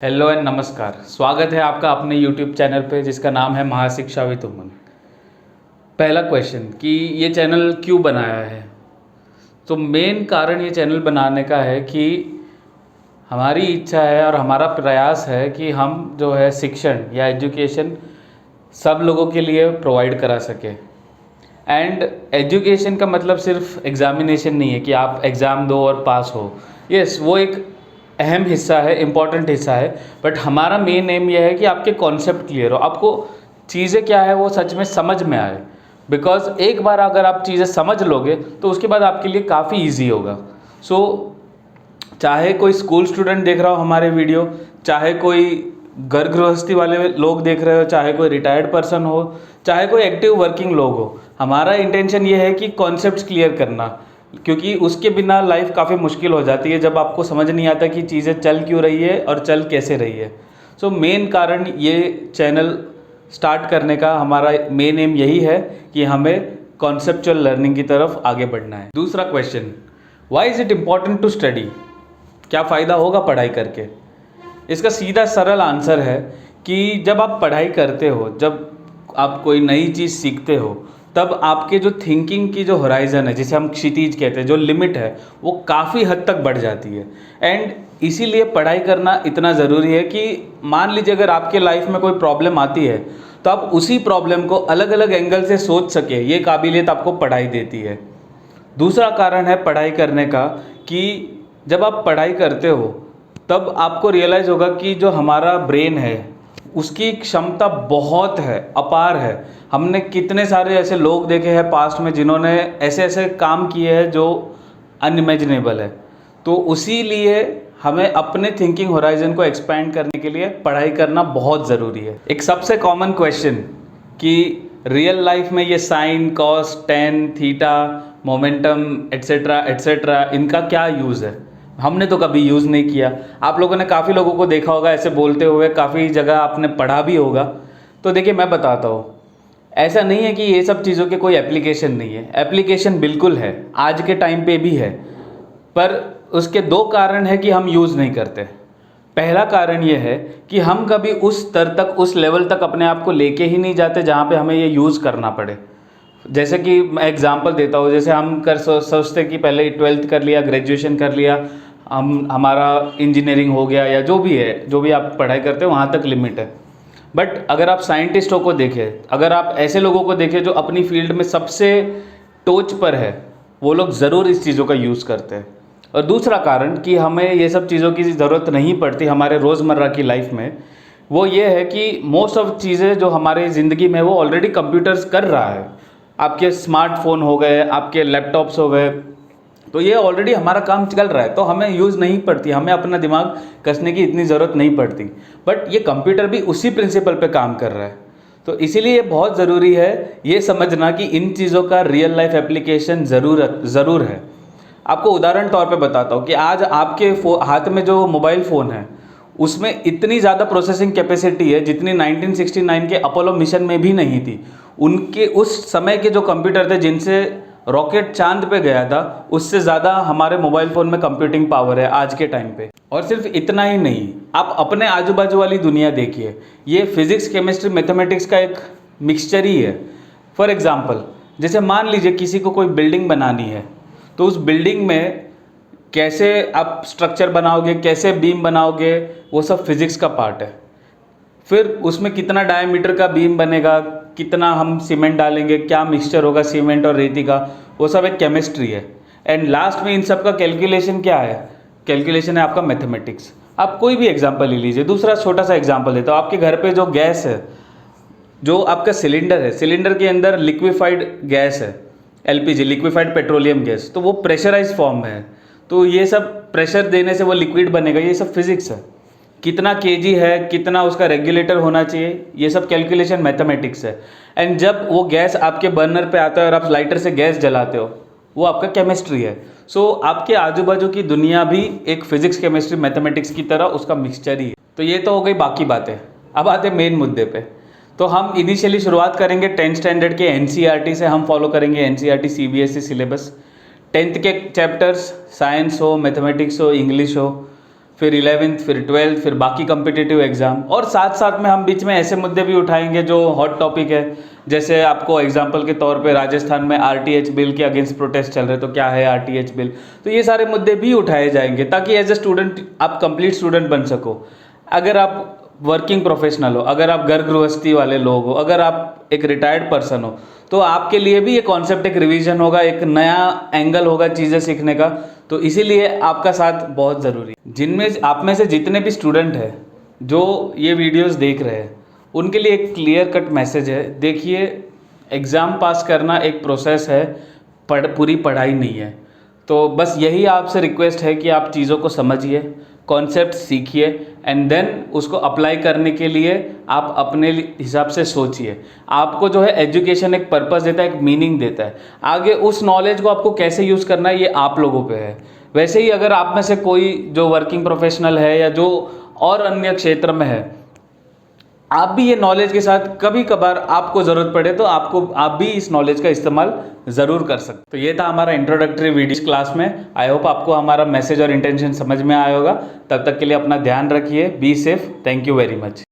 Hello and नमस्कार। स्वागत है आपका अपने यूट्यूब चैनल पे जिसका नाम है महाशिक्षा विद उमंग। पहला क्वेश्चन कि ये चैनल क्यों बनाया है। तो मेन कारण ये चैनल बनाने का है कि हमारी इच्छा है और हमारा प्रयास है कि हम जो है शिक्षण या एजुकेशन सब लोगों के लिए प्रोवाइड करा सके। एंड एजुकेशन का मतलब सिर्फ एग्ज़ामिनेशन नहीं है कि आप एग्ज़ाम दो और पास हो। यस, वो एक अहम हिस्सा है, इम्पॉर्टेंट हिस्सा है, बट हमारा मेन एम यह है कि आपके कॉन्सेप्ट क्लियर हो, आपको चीज़ें क्या है वो सच में समझ में आए। बिकॉज एक बार अगर आप चीज़ें समझ लोगे तो उसके बाद आपके लिए काफ़ी ईजी होगा। सो चाहे कोई स्कूल स्टूडेंट देख रहा हो हमारे वीडियो, चाहे कोई घर गृहस्थी वाले लोग देख रहे हो, चाहे कोई रिटायर्ड पर्सन हो, चाहे कोई एक्टिव वर्किंग लोग हो, हमारा इंटेंशन ये है कि कॉन्सेप्ट्स क्लियर करना, क्योंकि उसके बिना लाइफ काफ़ी मुश्किल हो जाती है जब आपको समझ नहीं आता कि चीज़ें चल क्यों रही है और चल कैसे रही है। सो मेन कारण ये चैनल स्टार्ट करने का हमारा मेन एम यही है कि हमें कॉन्सेप्चुअल लर्निंग की तरफ आगे बढ़ना है। दूसरा question, why is it important to study. क्या फ़ायदा होगा पढ़ाई करके। इसका सीधा सरल आंसर है कि जब आप पढ़ाई करते हो, जब आप कोई नई चीज़ सीखते हो, तब आपके जो थिंकिंग की जो होराइज़न है, जिसे हम क्षितिज कहते हैं, जो लिमिट है, वो काफ़ी हद तक बढ़ जाती है। एंड इसीलिए पढ़ाई करना इतना ज़रूरी है कि मान लीजिए अगर आपके लाइफ में कोई प्रॉब्लम आती है तो आप उसी प्रॉब्लम को अलग अलग एंगल से सोच सके, ये काबिलियत आपको पढ़ाई देती है। दूसरा कारण है पढ़ाई करने का कि जब आप पढ़ाई करते हो तब आपको रियलाइज़ होगा कि जो हमारा ब्रेन है उसकी क्षमता बहुत है, अपार है। हमने कितने सारे ऐसे लोग देखे हैं पास्ट में जिन्होंने ऐसे ऐसे काम किए हैं जो अनइमेजिनेबल है। तो उसी लिए हमें अपने थिंकिंग होराइजन को एक्सपैंड करने के लिए पढ़ाई करना बहुत ज़रूरी है। एक सबसे कॉमन क्वेश्चन कि रियल लाइफ में ये sine, cos, tan, theta, momentum etcetera etcetera, इनका क्या यूज़ है। हमने तो कभी यूज़ नहीं किया। आप लोगों ने काफ़ी लोगों को देखा होगा ऐसे बोलते हुए, काफ़ी जगह आपने पढ़ा भी होगा। तो देखिए मैं बताता हूँ, ऐसा नहीं है कि ये सब चीज़ों के कोई एप्लीकेशन नहीं है। एप्लीकेशन बिल्कुल है, आज के टाइम पे भी है, पर उसके दो कारण है कि हम यूज़ नहीं करते। पहला कारण ये है कि हम कभी उस स्तर तक, उस लेवल तक अपने आप को लेके ही नहीं जाते जहाँ पे हमें ये यूज़ करना पड़े। जैसे कि मैं एग्जांपल देता हूँ, जैसे हम सोचते कि पहले 12th कर लिया, ग्रेजुएशन कर लिया, हमारा इंजीनियरिंग हो गया या जो भी है, जो भी आप पढ़ाई करते हो वहाँ तक लिमिट है। बट अगर आप साइंटिस्टों को देखें, अगर आप ऐसे लोगों को देखें जो अपनी फील्ड में सबसे टॉच पर है, वो लोग ज़रूर इस चीज़ों का यूज़ करते हैं। और दूसरा कारण कि हमें ये सब चीज़ों की ज़रूरत नहीं पड़ती हमारे रोज़मर्रा की लाइफ में, वो ये है कि मोस्ट ऑफ चीज़ें जो हमारे ज़िंदगी में वो ऑलरेडी कंप्यूटर्स कर रहा है। आपके स्मार्टफोन हो गए, आपके लैपटॉप्स हो गए, तो ये ऑलरेडी हमारा काम चल रहा है, तो हमें यूज़ नहीं पड़ती, हमें अपना दिमाग कसने की इतनी ज़रूरत नहीं पड़ती। बट ये कंप्यूटर भी उसी प्रिंसिपल पे काम कर रहा है। तो इसीलिए ये बहुत ज़रूरी है ये समझना कि इन चीज़ों का रियल लाइफ एप्लीकेशन ज़रूर है। आपको उदाहरण तौर पे बताता हूँ कि आज आपके हाथ में जो मोबाइल फ़ोन है उसमें इतनी ज़्यादा प्रोसेसिंग कैपेसिटी है जितनी 1969 के अपोलो मिशन में भी नहीं थी। उनके उस समय के जो कंप्यूटर थे जिनसे रॉकेट चांद पे गया था, उससे ज़्यादा हमारे मोबाइल फ़ोन में कंप्यूटिंग पावर है आज के टाइम पे। और सिर्फ इतना ही नहीं, आप अपने आजू बाजू वाली दुनिया देखिए, ये फिज़िक्स, केमिस्ट्री, मैथमेटिक्स का एक मिक्सचर ही है। फॉर एग्ज़ाम्पल, जैसे मान लीजिए किसी को कोई बिल्डिंग बनानी है, तो उस बिल्डिंग में कैसे आप स्ट्रक्चर बनाओगे, कैसे बीम बनाओगे, वो सब फिज़िक्स का पार्ट है। फिर उसमें कितना डायमीटर का बीम बनेगा, कितना हम सीमेंट डालेंगे, क्या मिक्सचर होगा सीमेंट और रेती का, वो सब एक केमिस्ट्री है। एंड लास्ट में इन सब का कैलकुलेशन क्या है, कैलकुलेशन है आपका मैथमेटिक्स। आप कोई भी एग्जांपल ले लीजिए। दूसरा छोटा सा एग्जांपल देता हूँ, आपके घर पे जो गैस है, जो आपका सिलेंडर है, सिलेंडर के अंदर लिक्विफाइड गैस है, एलपीजी, लिक्विफाइड पेट्रोलियम गैस, तो वो प्रेशराइज फॉर्म में है। तो ये सब प्रेशर देने से वो लिक्विड बनेगा, ये सब फिजिक्स है। कितना केजी है, कितना उसका रेगुलेटर होना चाहिए, ये सब कैलकुलेशन मैथमेटिक्स है। एंड जब वो गैस आपके बर्नर पे आता है और आप लाइटर से गैस जलाते हो, वो आपका केमिस्ट्री है। सो आपके आजू बाजू की दुनिया भी एक फिजिक्स, केमिस्ट्री, मैथमेटिक्स की तरह उसका मिक्सचर ही है। तो ये तो हो गई बाकी बातें। अब आते मेन मुद्दे पे। तो हम इनिशियली शुरुआत करेंगे 10th स्टैंडर्ड के एनसीईआरटी से। हम फॉलो करेंगे एनसीईआरटी सीबीएसई सिलेबस। 10th के चैप्टर्स, साइंस हो, मैथमेटिक्स हो, इंग्लिश हो, फिर 11th, फिर 12th, फिर बाकी कम्पिटिटिव एग्ज़ाम, और साथ साथ में हम बीच में ऐसे मुद्दे भी उठाएंगे जो हॉट टॉपिक है। जैसे आपको एग्जांपल के तौर पे राजस्थान में आरटीएच बिल के अगेंस्ट प्रोटेस्ट चल रहे, तो क्या है आरटीएच बिल, तो ये सारे मुद्दे भी उठाए जाएंगे ताकि एज ए स्टूडेंट आप कंप्लीट स्टूडेंट बन सको। अगर आप वर्किंग प्रोफेशनल हो, अगर आप घर गृहस्थी वाले लोग हो, अगर आप एक रिटायर्ड पर्सन हो, तो आपके लिए भी ये कॉन्सेप्ट एक रिवीजन होगा, एक नया एंगल होगा चीज़ें सीखने का। तो इसीलिए आपका साथ बहुत ज़रूरी है। जिनमें आप में से जितने भी स्टूडेंट हैं जो ये वीडियोस देख रहे हैं, उनके लिए एक क्लियर कट मैसेज है। देखिए, एग्ज़ाम पास करना एक प्रोसेस है, पूरी पढ़ाई नहीं है। तो बस यही आपसे रिक्वेस्ट है कि आप चीज़ों को समझिए, कॉन्सेप्ट सीखिए, एंड देन उसको अप्लाई करने के लिए आप अपने हिसाब से सोचिए। आपको जो है एजुकेशन एक पर्पस देता है, एक मीनिंग देता है। आगे उस नॉलेज को आपको कैसे यूज़ करना है ये आप लोगों पे है। वैसे ही अगर आप में से कोई जो वर्किंग प्रोफेशनल है या जो और अन्य क्षेत्र में है, आप भी ये नॉलेज के साथ कभी कभार आपको ज़रूरत पड़े तो आप भी इस नॉलेज का इस्तेमाल ज़रूर कर सकते। तो ये था हमारा इंट्रोडक्टरी वीडियो क्लास में। आई होप आपको हमारा मैसेज और इंटेंशन समझ में आया होगा। तब तक के लिए अपना ध्यान रखिए, be safe, thank you very much.